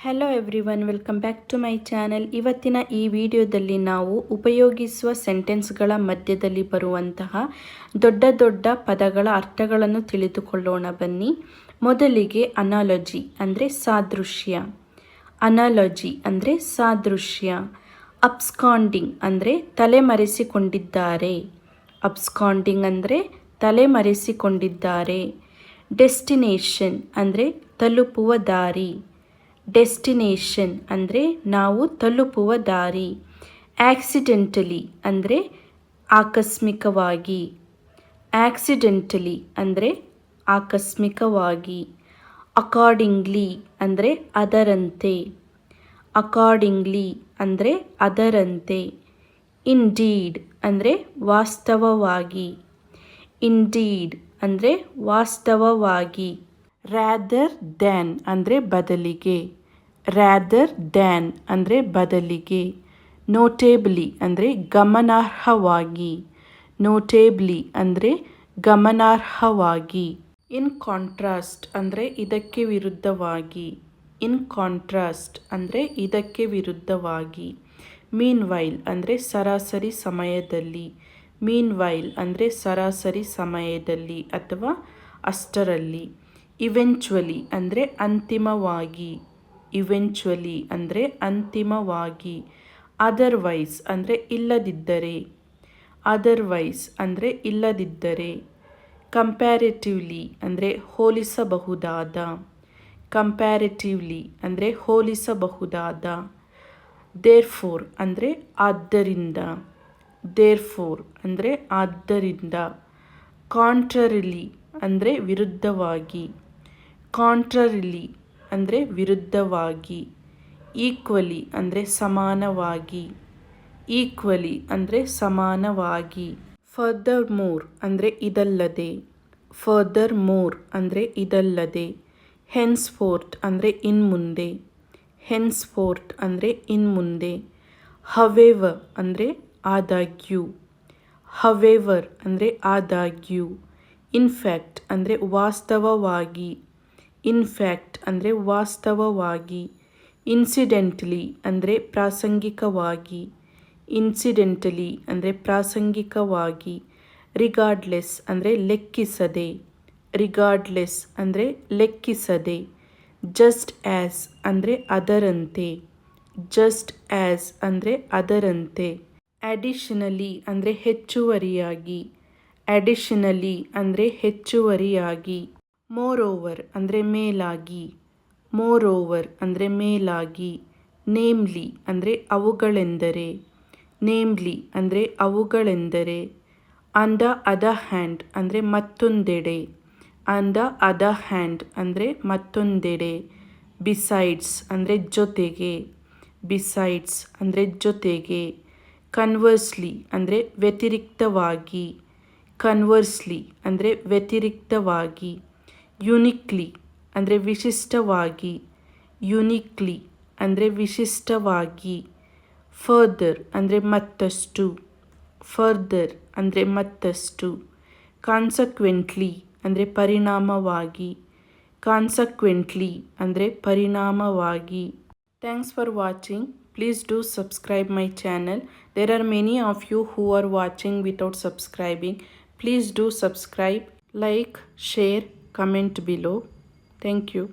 Hello everyone, welcome back to my channel. ಇವತ್ತಿನ ಈ ವಿಡಿಯೋದಲ್ಲಿ ನಾವು ಉಪಯೋಗಿಸುವ ಸೆಂಟೆನ್ಸ್ಗಳ ಮಧ್ಯದಲ್ಲಿ ಬರುವಂತಹ ದೊಡ್ಡ ದೊಡ್ಡ ಪದಗಳ ಅರ್ಥಗಳನ್ನು ತಿಳಿದುಕೊಳ್ಳೋಣ ಬನ್ನಿ. ಮೊದಲಿಗೆ ಅನಾಲಜಿ ಅಂದರೆ ಸಾದೃಶ್ಯ. ಅನಾಲಜಿ ಅಂದರೆ ಸಾದೃಶ್ಯ. ಅಬ್ಸ್ಕಾಂಡಿಂಗ್ ಅಂದರೆ ತಲೆಮರೆಸಿಕೊಂಡಿದ್ದಾರೆ. ಅಬ್ಸ್ಕಾಂಡಿಂಗ್ ಅಂದರೆ ತಲೆಮರೆಸಿಕೊಂಡಿದ್ದಾರೆ. ಡೆಸ್ಟಿನೇಷನ್ ಅಂದರೆ ತಲುಪುವ ದಾರಿ. ಡೆಸ್ಟಿನೇಷನ್ ಅಂದರೆ ನಾವು ತಲುಪುವ ದಾರಿ. ಆಕ್ಸಿಡೆಂಟಲಿ ಅಂದರೆ ಆಕಸ್ಮಿಕವಾಗಿ. ಆಕ್ಸಿಡೆಂಟಲಿ ಅಂದರೆ ಆಕಸ್ಮಿಕವಾಗಿ. ಅಕಾರ್ಡಿಂಗ್ಲಿ ಅಂದರೆ ಅದರಂತೆ. ಅಕಾರ್ಡಿಂಗ್ಲಿ ಅಂದರೆ ಅದರಂತೆ. ಇಂಡೀಡ್ ಅಂದರೆ ವಾಸ್ತವವಾಗಿ. ಇಂಡೀಡ್ ಅಂದರೆ ವಾಸ್ತವವಾಗಿ. ರ್ಯಾದರ್ ದ್ಯಾನ್ ಅಂದರೆ ಬದಲಿಗೆ. ರ್ಯಾದರ್ ದ್ಯಾನ್ ಅಂದರೆ ಬದಲಿಗೆ. ನೋಟೇಬಲಿ ಅಂದರೆ ಗಮನಾರ್ಹವಾಗಿ. ನೋಟೇಬಲಿ ಅಂದರೆ ಗಮನಾರ್ಹವಾಗಿ. ಇನ್ ಕಾಂಟ್ರಾಸ್ಟ್ ಅಂದರೆ ಇದಕ್ಕೆ ವಿರುದ್ಧವಾಗಿ. ಇನ್ ಕಾಂಟ್ರಾಸ್ಟ್ ಅಂದರೆ ಇದಕ್ಕೆ ವಿರುದ್ಧವಾಗಿ. ಮೀನ್ ವೈಲ್ ಅಂದರೆ ಸರಾಸರಿ ಸಮಯದಲ್ಲಿ. ಮೀನ್ ವೈಲ್ ಅಂದರೆ ಸರಾಸರಿ ಸಮಯದಲ್ಲಿ ಅಥವಾ ಅಷ್ಟರಲ್ಲಿ. ಇವೆಂಚುವಲಿ ಅಂದರೆ ಅಂತಿಮವಾಗಿ. ಇವೆಂಚುವಲಿ ಅಂದರೆ ಅಂತಿಮವಾಗಿ. ಅದರ್ವೈಸ್ ಅಂದರೆ ಇಲ್ಲದಿದ್ದರೆ. ಅದರ್ವೈಸ್ ಅಂದರೆ ಇಲ್ಲದಿದ್ದರೆ. ಕಂಪ್ಯಾರಿಟಿವ್ಲಿ ಅಂದರೆ ಹೋಲಿಸಬಹುದಾದ. ಕಂಪ್ಯಾರಿಟಿವ್ಲಿ ಅಂದರೆ ಹೋಲಿಸಬಹುದಾದ. ದೇರ್ಫೋರ್ ಅಂದರೆ ಆದ್ದರಿಂದ. ದೇರ್ಫೋರ್ ಅಂದರೆ ಆದ್ದರಿಂದ. ಕಾಂಟ್ರರಿಲಿ ಅಂದರೆ ವಿರುದ್ಧವಾಗಿ. ಕಾಂಟ್ರರಿಲಿ ಅಂದರೆ ವಿರುದ್ಧವಾಗಿ. ಈಕ್ವಲಿ ಅಂದರೆ ಸಮಾನವಾಗಿ. ಈಕ್ವಲಿ ಅಂದರೆ ಸಮಾನವಾಗಿ. ಫರ್ದರ್ ಮೋರ್ ಅಂದರೆ ಇದಲ್ಲದೆ. ಫರ್ದರ್ ಮೋರ್ ಅಂದರೆ ಇದಲ್ಲದೆ. ಹೆನ್ಸ್ಫೋರ್ತ್ ಅಂದರೆ ಇನ್ಮುಂದೆ. ಹೆನ್ಸ್ಫೋರ್ತ್ ಅಂದರೆ ಇನ್ಮುಂದೆ. ಹವೆವರ್ ಅಂದರೆ ಆದಾಗ್ಯೂ. ಹವೆವರ್ ಅಂದರೆ ಆದಾಗ್ಯೂ. ಇನ್ಫ್ಯಾಕ್ಟ್ ಅಂದರೆ ವಾಸ್ತವವಾಗಿ. ಇನ್ಫ್ಯಾಕ್ಟ್ ಅಂದರೆ ವಾಸ್ತವವಾಗಿ. ಇನ್ಸಿಡೆಂಟಲಿ ಅಂದರೆ ಪ್ರಾಸಂಗಿಕವಾಗಿ. ಇನ್ಸಿಡೆಂಟಲಿ ಅಂದರೆ ಪ್ರಾಸಂಗಿಕವಾಗಿ. ರಿಗಾರ್ಡ್ಲೆಸ್ ಅಂದರೆ ಲೆಕ್ಕಿಸದೆ. ರಿಗಾರ್ಡ್ಲೆಸ್ ಅಂದರೆ ಲೆಕ್ಕಿಸದೆ. ಜಸ್ಟ್ ಆ್ಯಸ್ ಅಂದರೆ ಅದರಂತೆ. ಜಸ್ಟ್ ಆ್ಯಸ್ ಅಂದರೆ ಅದರಂತೆ. ಅಡಿಷನಲಿ ಅಂದರೆ ಹೆಚ್ಚುವರಿಯಾಗಿ. ಅಡಿಷನಲಿ ಅಂದರೆ ಹೆಚ್ಚುವರಿಯಾಗಿ. ಮೋರ್ ಓವರ್ ಅಂದರೆ ಮೇಲಾಗಿ. ಮೋರ್ ಓವರ್ ಅಂದರೆ ಮೇಲಾಗಿ. ನೇಮ್ಲಿ ಅಂದರೆ ಅವುಗಳೆಂದರೆ. ನೇಮ್ಲಿ ಅಂದರೆ ಅವುಗಳೆಂದರೆ. ಆನ್ ದ ಅದರ್ ಹ್ಯಾಂಡ್ ಅಂದರೆ ಮತ್ತೊಂದೆಡೆ. ಆನ್ ದ ಅದರ್ ಹ್ಯಾಂಡ್ ಅಂದರೆ ಮತ್ತೊಂದೆಡೆ. ಬಿಸೈಡ್ಸ್ ಅಂದರೆ ಜೊತೆಗೆ. ಬಿಸೈಡ್ಸ್ ಅಂದರೆ ಜೊತೆಗೆ. ಕನ್ವರ್ಸ್ಲಿ ಅಂದರೆ ವ್ಯತಿರಿಕ್ತವಾಗಿ. ಕನ್ವರ್ಸ್ಲಿ ಅಂದರೆ ವ್ಯತಿರಿಕ್ತವಾಗಿ. ಯುನಿಕ್ಲಿ ಅಂದರೆ ವಿಶಿಷ್ಟವಾಗಿ. ಯುನಿಕ್ಲಿ ಅಂದರೆ ವಿಶಿಷ್ಟವಾಗಿ. ಫರ್ದರ್ ಅಂದರೆ ಮತ್ತಷ್ಟು. ಫರ್ದರ್ ಅಂದರೆ ಮತ್ತಷ್ಟು. ಕಾನ್ಸಕ್ವೆಂಟ್ಲಿ ಅಂದರೆ ಪರಿಣಾಮವಾಗಿ. ಕಾನ್ಸಕ್ವೆಂಟ್ಲಿ ಅಂದರೆ ಪರಿಣಾಮವಾಗಿ. Thanks for watching. Please do subscribe my channel. There are many of you who are watching without subscribing. Please do subscribe, like, share, comment below. Thank you.